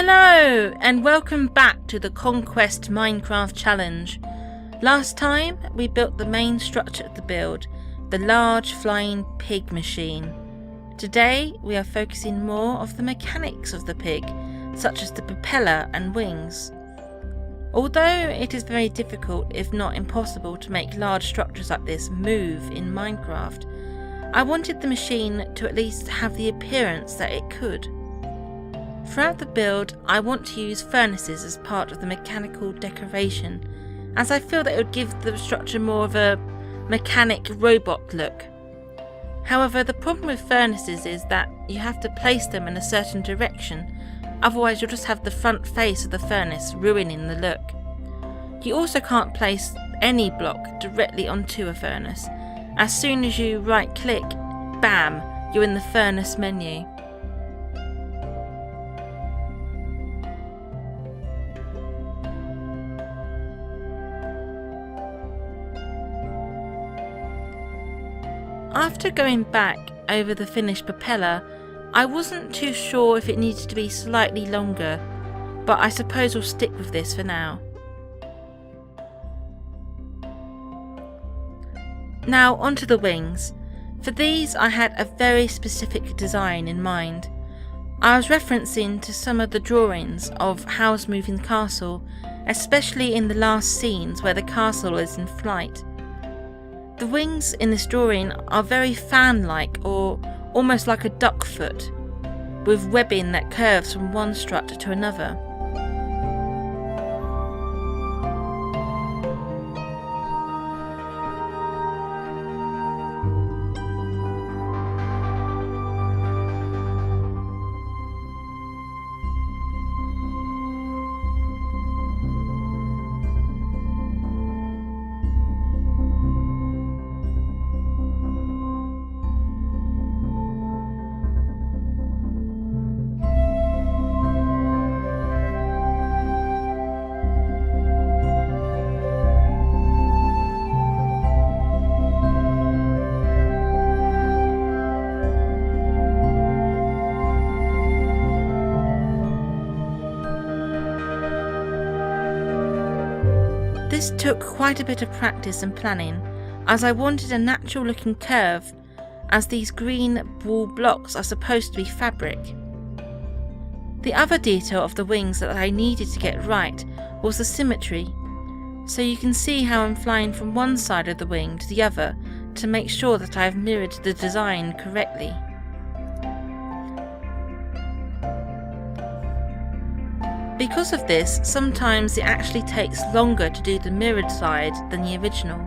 Hello and welcome back to the Conquest Minecraft challenge. Last time we built the main structure of the build, the large flying pig machine. Today we are focusing more of the mechanics of the pig, such as the propeller and wings. Although it is very difficult, if not impossible, to make large structures like this move in Minecraft, I wanted the machine to at least have the appearance that it could. Throughout the build, I want to use furnaces as part of the mechanical decoration, as I feel that it would give the structure more of a mechanic robot look. However, the problem with furnaces is that you have to place them in a certain direction, otherwise you'll just have the front face of the furnace ruining the look. You also can't place any block directly onto a furnace. As soon as you right click, bam, you're in the furnace menu. After going back over the finished propeller, I wasn't too sure if it needed to be slightly longer, but I suppose we'll stick with this for now. Now onto the wings. For these I had a very specific design in mind. I was referencing to some of the drawings of YogMovingCastle, especially in the last scenes where the castle is in flight. The wings in this drawing are very fan-like, or almost like a duck foot, with webbing that curves from one strut to another. This took quite a bit of practice and planning, as I wanted a natural looking curve, as these green wall blocks are supposed to be fabric. The other detail of the wings that I needed to get right was the symmetry, so you can see how I'm flying from one side of the wing to the other to make sure that I have mirrored the design correctly. Because of this, sometimes it actually takes longer to do the mirrored side than the original.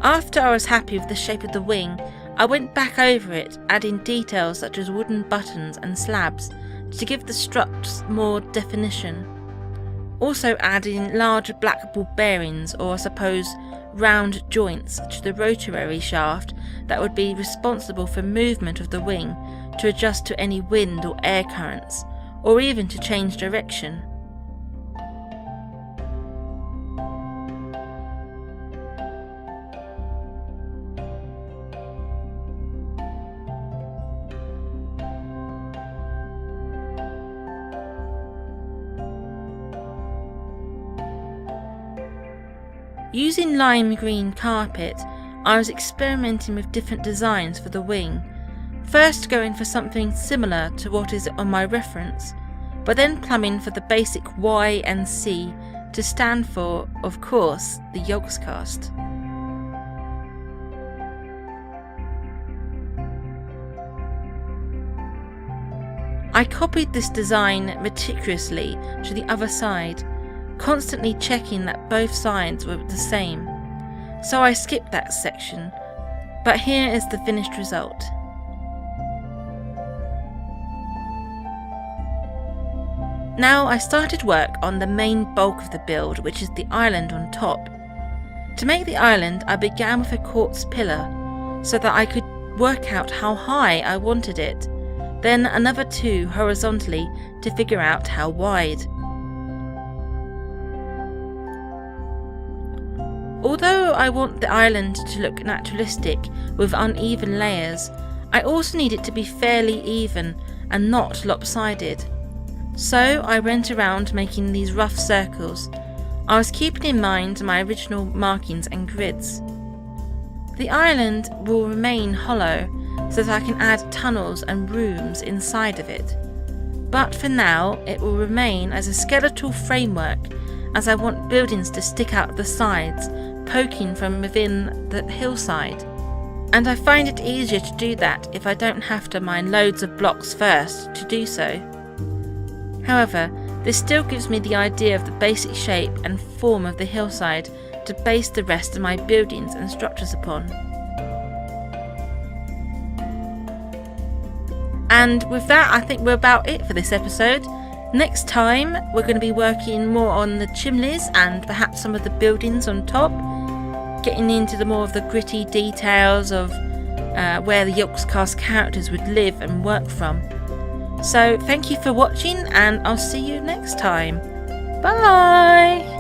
After I was happy with the shape of the wing, I went back over it, adding details such as wooden buttons and slabs to give the struts more definition. Also adding large black ball bearings, or I suppose round joints, to the rotary shaft that would be responsible for movement of the wing to adjust to any wind or air currents, or even to change direction. Using lime green carpet, I was experimenting with different designs for the wing, first going for something similar to what is on my reference, but then plumbing for the basic Y and C to stand for, of course, the Yogscast. I copied this design meticulously to the other side, constantly checking that both sides were the same, so I skipped that section, but here is the finished result. Now I started work on the main bulk of the build, which is the island on top. To make the island, I began with a quartz pillar, so that I could work out how high I wanted it, then another 2 horizontally to figure out how wide. Although I want the island to look naturalistic with uneven layers, I also need it to be fairly even and not lopsided. So I went around making these rough circles. I was keeping in mind my original markings and grids. The island will remain hollow so that I can add tunnels and rooms inside of it. But for now it will remain as a skeletal framework, as I want buildings to stick out the sides, poking from within the hillside. And I find it easier to do that if I don't have to mine loads of blocks first to do so. However, this still gives me the idea of the basic shape and form of the hillside to base the rest of my buildings and structures upon. And with that, I think we're about it for this episode. Next time, we're going to be working more on the chimneys and perhaps some of the buildings on top, getting into the more of the gritty details of where the Yogscast characters would live and work from. So thank you for watching, and I'll see you next time. Bye!